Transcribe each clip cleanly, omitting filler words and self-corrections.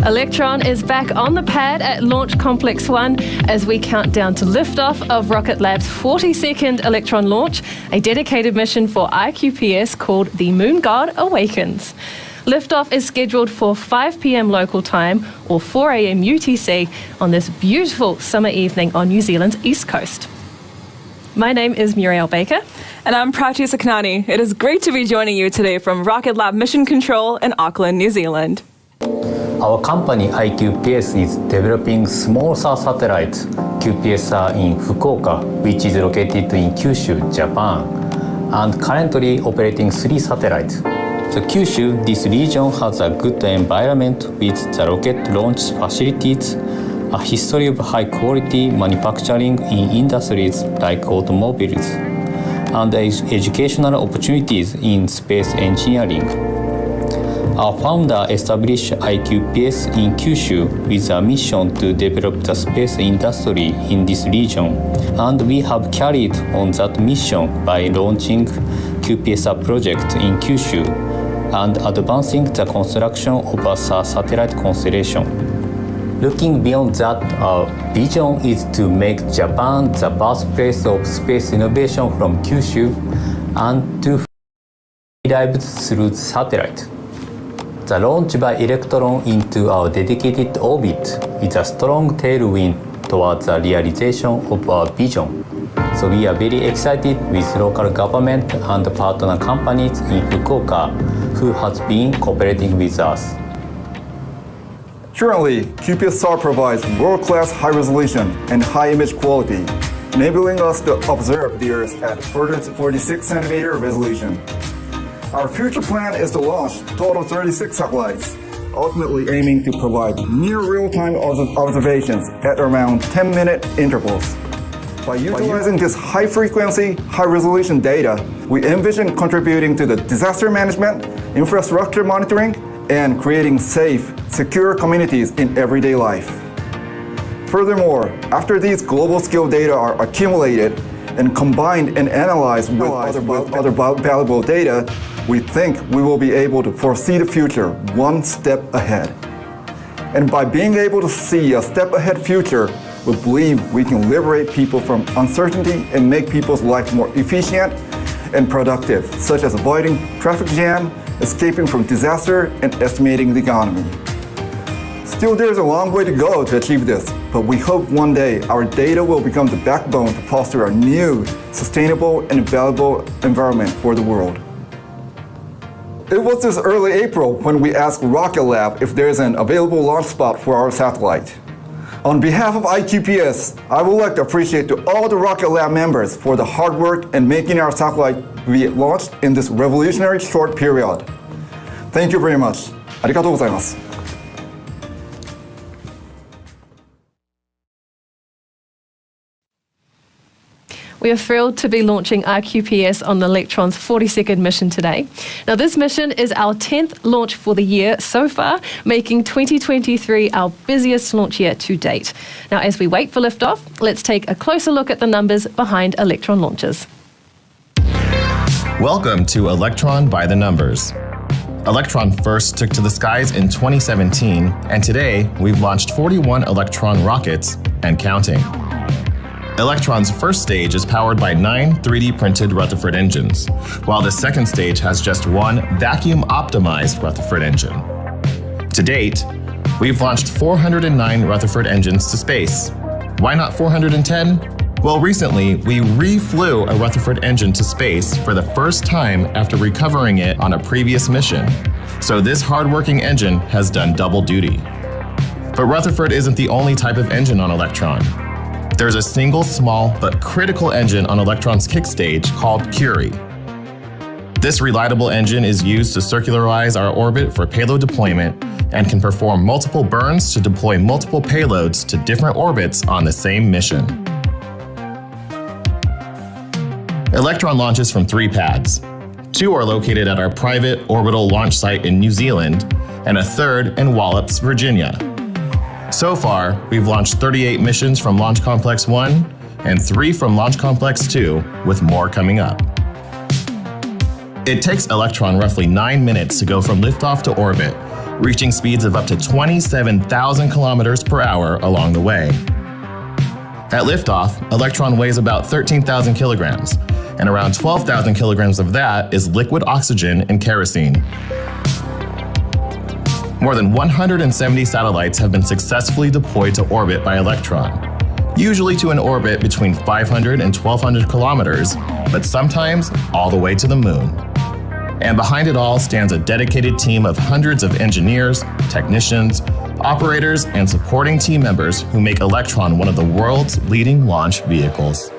Electron is back on the pad at Launch Complex 1 as we count down to liftoff of Rocket Lab's 42nd Electron launch, a dedicated mission for IQPS called the Moon God Awakens. Liftoff is scheduled for 5 p.m. local time or 4 a.m. UTC on this beautiful summer evening on New Zealand's east coast. My name is Muriel Baker. And I'm Prati Sakanani. It is great to be joining you today from Rocket Lab Mission Control in Auckland, New Zealand. Our company IQPS is developing small satellite QPSR in Fukuoka, which is located in Kyushu, Japan, and currently operating 3 satellites. The Kyushu, this region has a good environment with the rocket launch facilities, a history of high-quality manufacturing in industries like automobiles, and educational opportunities in space engineering. Our founder established IQPS in Kyushu with a mission to develop the space industry in this region, and we have carried on that mission by launching QPSR project in Kyushu and advancing the construction of a satellite constellation. Looking beyond that, our vision is to make Japan the birthplace of space innovation from Kyushu and to lives through satellite. The launch by Electrón into our dedicated orbit is a strong tailwind towards the realization of our vision. So we are very excited with local government and partner companies in Fukuoka who has been cooperating with us. Currently, QPSR provides world-class high resolution and high image quality, enabling us to observe the Earth at 46 centimeter resolution. Our future plan is to launch a total of 36 satellites, ultimately aiming to provide near real-time observations at around 10-minute intervals. By utilizing this high-frequency, high-resolution data, we envision contributing to the disaster management, infrastructure monitoring, and creating safe, secure communities in everyday life. Furthermore, after these global-scale data are accumulated and combined and analyzed with other valuable data, we think we will be able to foresee the future one step ahead. And by being able to see a step ahead future, we believe we can liberate people from uncertainty and make people's life more efficient and productive, such as avoiding traffic jam, escaping from disaster, and estimating the economy. Still, there's a long way to go to achieve this, but we hope one day our data will become the backbone to foster a new, sustainable, and valuable environment for the world. It was this early April when we asked Rocket Lab if there is an available launch spot for our satellite. On behalf of IQPS, I would like to appreciate to all the Rocket Lab members for the hard work in making our satellite be launched in this revolutionary short period. Thank you very much. ありがとうございます。We are thrilled to be launching IQPS on the Electron's 42nd mission today. Now, this mission is our 10th launch for the year so far, making 2023 our busiest launch year to date. Now, as we wait for liftoff, let's take a closer look at the numbers behind Electron launches. Welcome to Electron by the Numbers. Electron first took to the skies in 2017, and today we've launched 41 Electron rockets and counting. Electron's first stage is powered by 9 3D printed Rutherford engines, while the second stage has just one vacuum-optimized Rutherford engine. To date, we've launched 409 Rutherford engines to space. Why not 410? Well, recently, we re-flew a Rutherford engine to space for the first time after recovering it on a previous mission. So this hard-working engine has done double duty. But Rutherford isn't the only type of engine on Electron. There's a single small but critical engine on Electron's kick stage called Curie. This reliable engine is used to circularize our orbit for payload deployment and can perform multiple burns to deploy multiple payloads to different orbits on the same mission. Electron launches from 3 pads. 2 are located at our private orbital launch site in New Zealand, and a third in Wallops, Virginia. So far, we've launched 38 missions from Launch Complex 1 and 3 from Launch Complex 2, with more coming up. It takes Electron roughly 9 minutes to go from liftoff to orbit, reaching speeds of up to 27,000 kilometers per hour along the way. At liftoff, Electron weighs about 13,000 kilograms, and around 12,000 kilograms of that is liquid oxygen and kerosene. More than 170 satellites have been successfully deployed to orbit by Electron, usually to an orbit between 500 and 1,200 kilometers, but sometimes all the way to the moon. And behind it all stands a dedicated team of hundreds of engineers, technicians, operators, and supporting team members who make Electron one of the world's leading launch vehicles.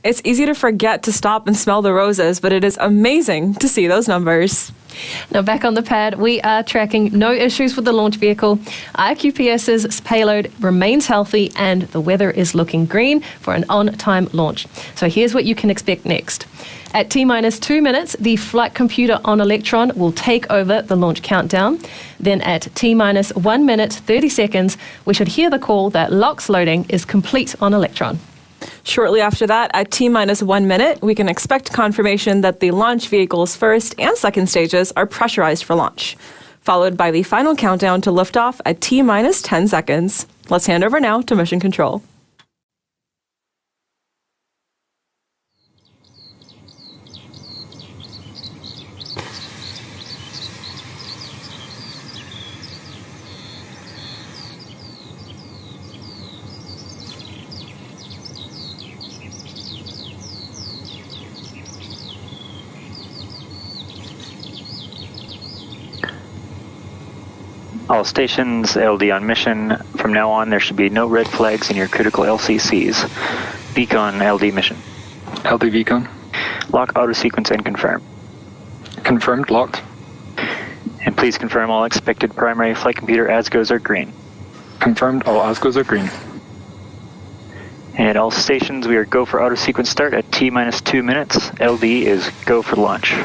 It's easy to forget to stop and smell the roses, but it is amazing to see those numbers. Now back on the pad, we are tracking no issues with the launch vehicle. IQPS's payload remains healthy and the weather is looking green for an on-time launch. So here's what you can expect next. At T-minus 2 minutes, the flight computer on Electron will take over the launch countdown. Then at T-minus 1 minute 30 seconds, we should hear the call that LOX loading is complete on Electron. Shortly after that, at T-minus 1 minute, we can expect confirmation that the launch vehicle's first and second stages are pressurized for launch, followed by the final countdown to liftoff at T-minus 10 seconds. Let's hand over now to Mission Control. All stations, LD on mission. From now on, there should be no red flags in your critical LCCs. Beacon LD mission. LD beacon. Lock auto sequence and confirm. Confirmed, locked. And please confirm all expected primary flight computer ASGOs are green. Confirmed, all ASGOs are green. And all stations, we are go for auto sequence start at T-minus 2 minutes. LD is go for launch.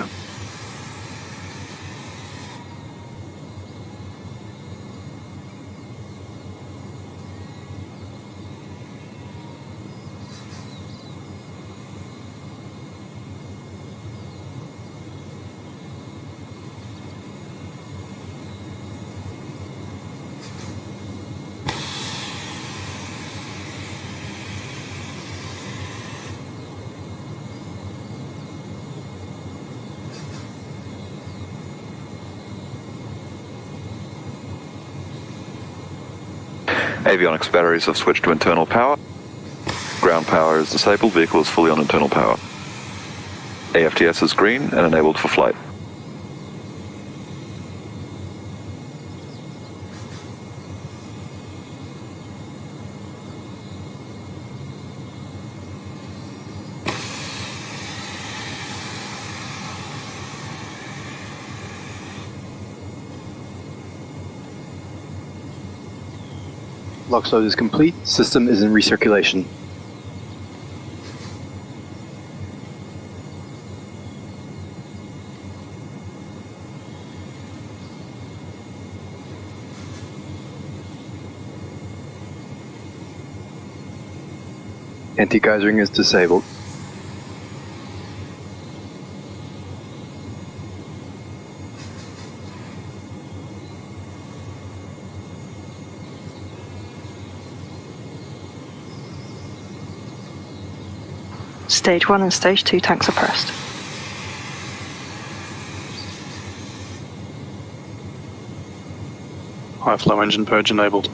Avionics batteries have switched to internal power. Ground power is disabled, vehicle is fully on internal power. AFTS is green and enabled for flight. LOX load is complete. System is in recirculation. Anti-geysering is disabled. Stage 1 and Stage 2 tanks are pressed. High flow engine purge enabled.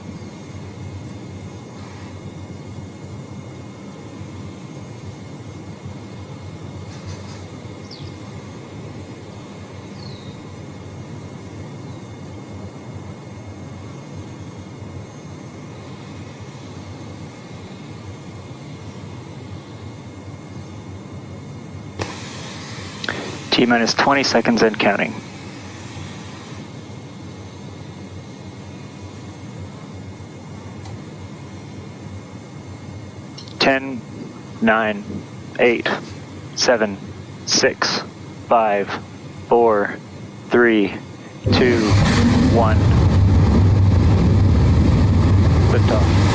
T-minus 20 seconds and counting. 10, 9, 8, 7, 6, 5, 4, 3, 2, 1. Liftoff.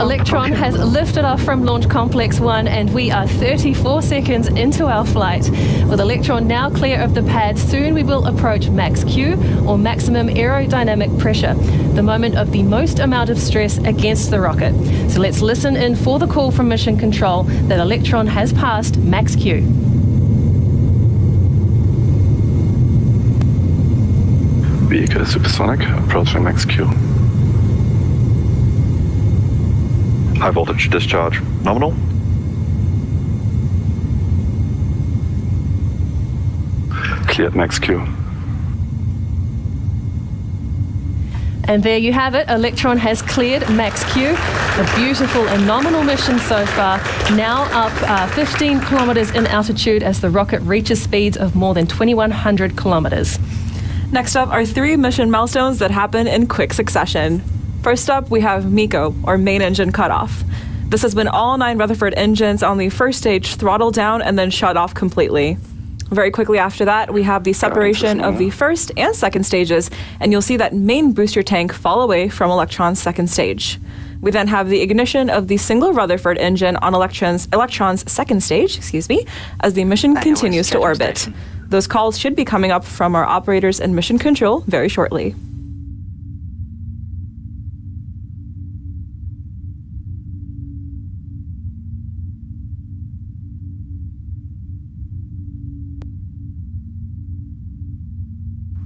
Electron has lifted off from Launch Complex 1 and we are 34 seconds into our flight. With Electron now clear of the pad, soon we will approach max Q, or maximum aerodynamic pressure, the moment of the most amount of stress against the rocket. So let's listen in for the call from Mission Control that Electron has passed max Q. Vehicle supersonic, approaching max Q. High voltage discharge nominal. Cleared max Q. And there you have it. Electron has cleared max Q. A beautiful and nominal mission so far. Now up 15 kilometers in altitude as the rocket reaches speeds of more than 2,100 kilometers. Next up are 3 mission milestones that happen in quick succession. First up, we have MECO, or main engine cutoff. This has been all 9 Rutherford engines on the first stage throttled down and then shut off completely. Very quickly after that, we have the separation of the first and second stages, and you'll see that main booster tank fall away from Electron's second stage. We then have the ignition of the single Rutherford engine on Electron's second stage, as the mission continues to orbit. Those calls should be coming up from our operators and mission control very shortly.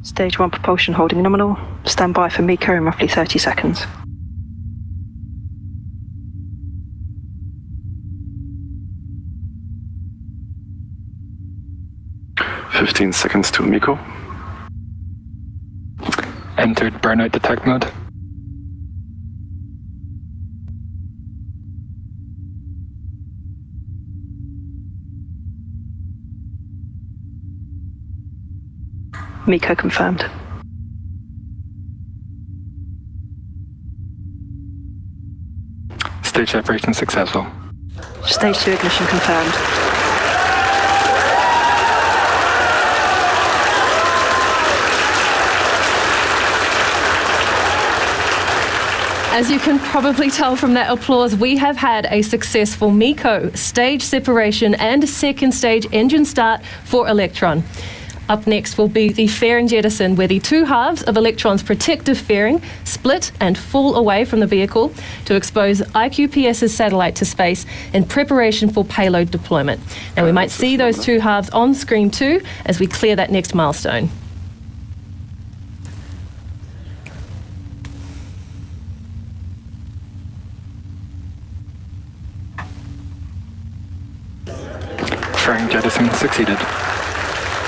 Stage 1 propulsion holding nominal. Stand by for MECO in roughly 30 seconds. "15 seconds to MECO. Entered burnout detect mode. MECO confirmed. Stage separation successful. Stage 2 ignition confirmed. As you can probably tell from that applause, we have had a successful MECO, stage separation and second stage engine start for Electron. Up next will be the fairing jettison, where the 2 halves of Electron's protective fairing split and fall away from the vehicle to expose IQPS's satellite to space in preparation for payload deployment. Now we might see those 2 halves on screen too as we clear that next milestone. Fairing jettison succeeded.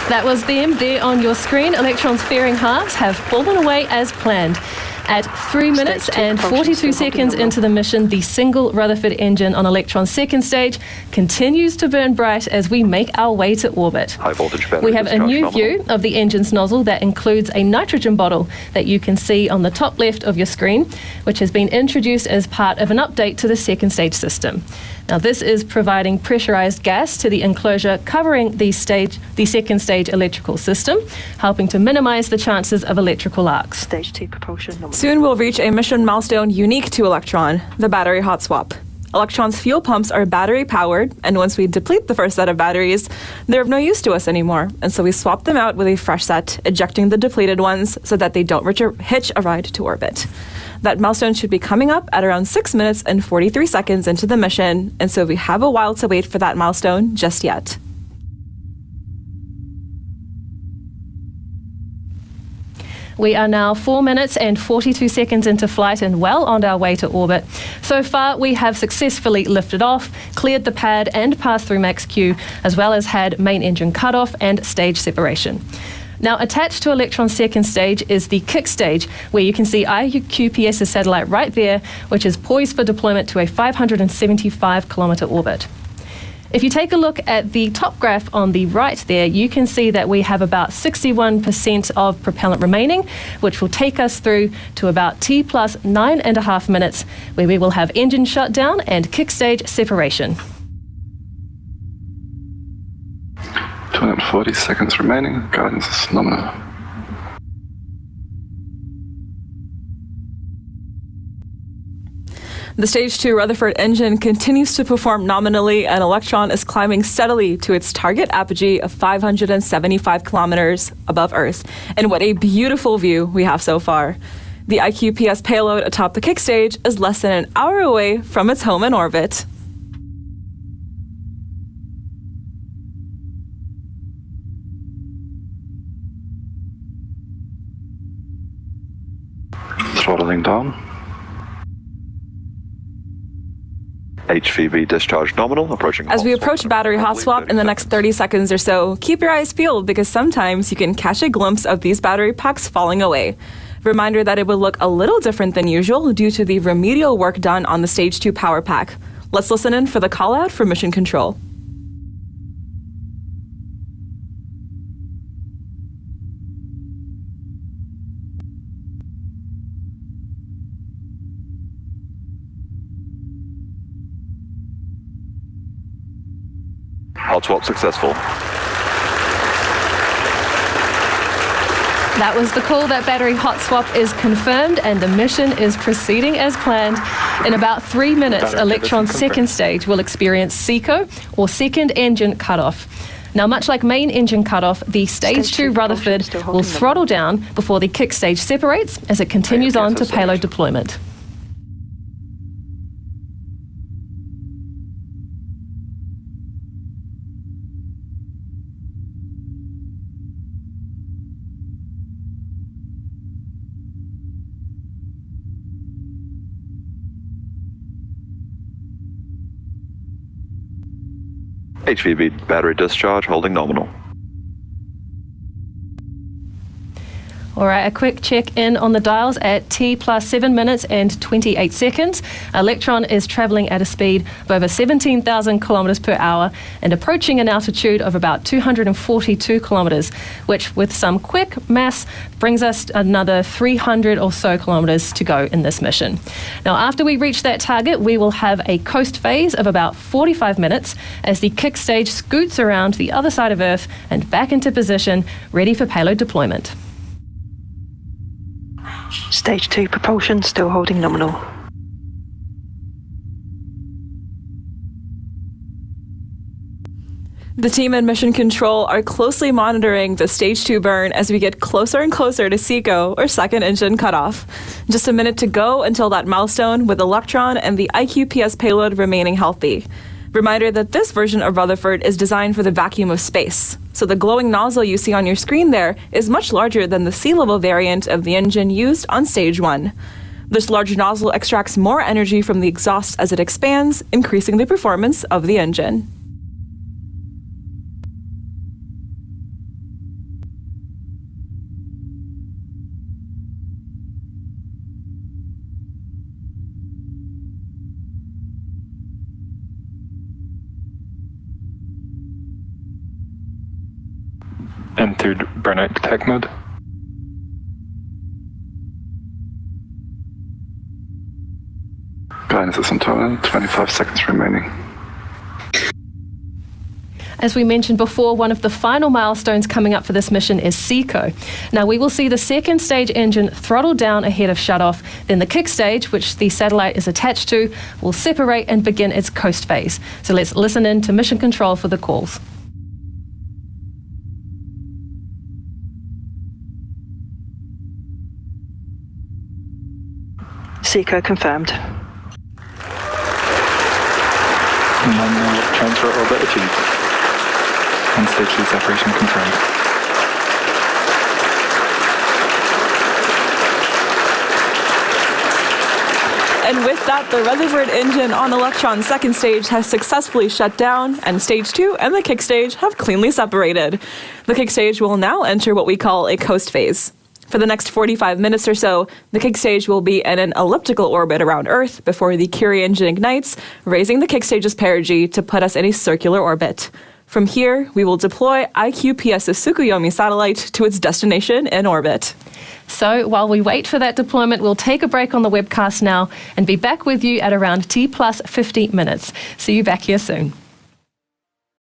That was them there on your screen. Electron's fairing halves have fallen away as planned. At 3 minutes and 42 seconds into the mission, the single Rutherford engine on Electron's second stage continues to burn bright as we make our way to orbit. High voltage battery We have a new view of the engine's nozzle that includes a nitrogen bottle that you can see on the top left of your screen, which has been introduced as part of an update to the second stage system. Now this is providing pressurized gas to the enclosure covering the second stage electrical system, helping to minimize the chances of electrical arcs. Stage 2 propulsion nominal. Soon we'll reach a mission milestone unique to Electron, the battery hot swap. Electron's fuel pumps are battery powered, and once we deplete the first set of batteries, they're of no use to us anymore. And so we swap them out with a fresh set, ejecting the depleted ones so that they don't hitch a ride to orbit. That milestone should be coming up at around 6 minutes and 43 seconds into the mission, and so we have a while to wait for that milestone just yet. We are now 4 minutes and 42 seconds into flight and well on our way to orbit. So far, we have successfully lifted off, cleared the pad and passed through max Q, as well as had main engine cutoff and stage separation. Now, attached to Electron's second stage is the kick stage, where you can see IQPS's satellite right there, which is poised for deployment to a 575-kilometer orbit. If you take a look at the top graph on the right there, you can see that we have about 61% of propellant remaining, which will take us through to about T plus 9.5 minutes, where we will have engine shutdown and kick stage separation. 240 seconds remaining. Guidance is nominal. The Stage 2 Rutherford engine continues to perform nominally, and Electron is climbing steadily to its target apogee of 575 kilometers above Earth. And what a beautiful view we have so far. The IQPS payload atop the kick stage is less than an hour away from its home in orbit. Throttling down. HVB discharge nominal, approaching. As we approach battery hot swap in the next 30 seconds or so, keep your eyes peeled because sometimes you can catch a glimpse of these battery packs falling away. Reminder that it would look a little different than usual due to the remedial work done on the Stage 2 power pack. Let's listen in for the call out for mission control. Hot swap successful. That was the call. That battery hot swap is confirmed and the mission is proceeding as planned. In about 3 minutes, Electron's second stage will experience SECO, or second engine cutoff. Now, much like main engine cutoff, the Stage 2 Rutherford will throttle down before the kick stage separates as it continues on to payload deployment. HVB battery discharge holding nominal. All right, a quick check in on the dials at T plus 7 minutes and 28 seconds. Electron is traveling at a speed of over 17,000 kilometers per hour and approaching an altitude of about 242 kilometers, which with some quick maths brings us another 300 or so kilometers to go in this mission. Now, after we reach that target, we will have a coast phase of about 45 minutes as the kick stage scoots around the other side of Earth and back into position, ready for payload deployment. Stage 2 propulsion still holding nominal. The team and mission control are closely monitoring the Stage 2 burn as we get closer and closer to SECO, or second engine cutoff. Just a minute to go until that milestone, with Electron and the IQPS payload remaining healthy. Reminder that this version of Rutherford is designed for the vacuum of space. So the glowing nozzle you see on your screen there is much larger than the sea level variant of the engine used on Stage 1. This large nozzle extracts more energy from the exhaust as it expands, increasing the performance of the engine. Entered burnout tech mode. Guidance is on total, 25 seconds remaining. As we mentioned before, one of the final milestones coming up for this mission is SECO. Now, we will see the second stage engine throttle down ahead of shutoff. Then the kick stage, which the satellite is attached to, will separate and begin its coast phase. So let's listen in to mission control for the calls. SECO confirmed. Nominal transfer orbit achieved. And Stage 2 separation confirmed. And with that, the Rutherford engine on Electron's second stage has successfully shut down, and Stage 2 and the kick stage have cleanly separated. The kick stage will now enter what we call a coast phase. For the next 45 minutes or so, the kick stage will be in an elliptical orbit around Earth before the Curie engine ignites, raising the kick stage's perigee to put us in a circular orbit. From here, we will deploy IQPS's Tsukuyomi satellite to its destination in orbit. So while we wait for that deployment, we'll take a break on the webcast now and be back with you at around T plus 50 minutes. See you back here soon.